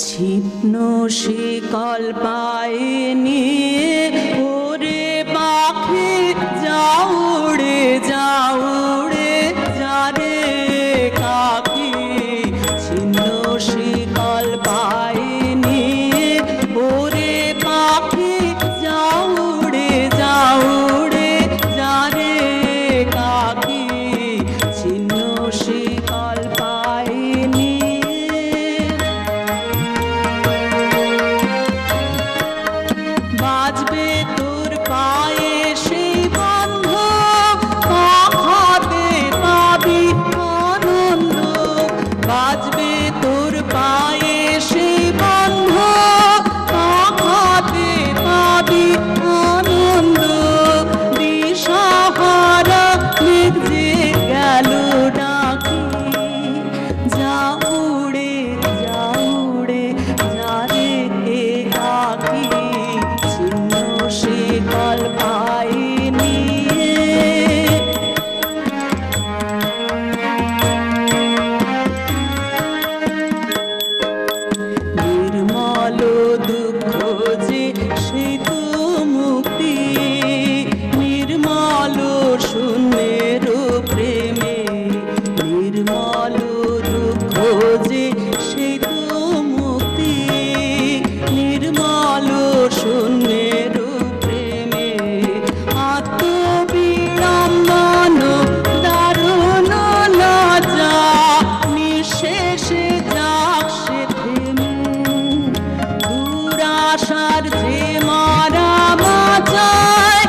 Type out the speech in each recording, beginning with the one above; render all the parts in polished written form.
ছিন্ন শিকল পায়ে নিয়ে ওরে পাখি যাও উড়ে যা রে কাকি। ছিন্ন শিকল পায়ে নিয়ে ওরে পাখি যাও উড়ে যা রে কাকি। ছিন্ন শিকল পায়ে নিয়ে বাজবে তোর পায়ে সেই বন্ধ, পাখাতে পাবি আনন্দ। বাজবে তোর পায়ে সেই বন্ধ, পাখাতে পাবি আনন্দ। দিশাহারা মেঘ যে গেল ডাকি, যা উড়ে যা রে কাকি। ছিন্ন শিকল পায়ে নিয়ে নির্মল দুঃখ যে সে তো মুক্তি, নির্মল শূন্যের প্রেমে। নির্মল দুঃখ যে সে তো মুক্তি, নির্মল শূন্যের প্রেমে। আত্মবিড়ম্বন দারুণ লজ্জা, নিঃশেষে যাক সে থেমে। দুরাশার যে মারা বাঁচায়,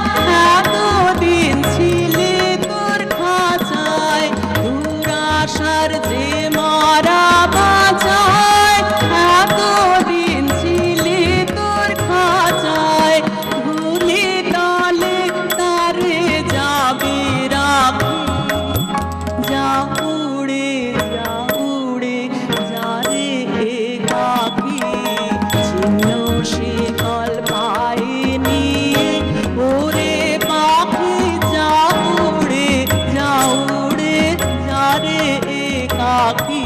এতদিন ছিলে তোর খাঁচায়। দুরাশার যে মারা বাঁচায়, এতদিন ছিলে তোর খাঁচায়। ভুলি তালে তারে যাবি রাখি, যা উড়ে যা রে কাকি। ছিন্ন শিকল পায়ে নিয়ে ওরে পাখি যা উড়ে যা রে কাকি।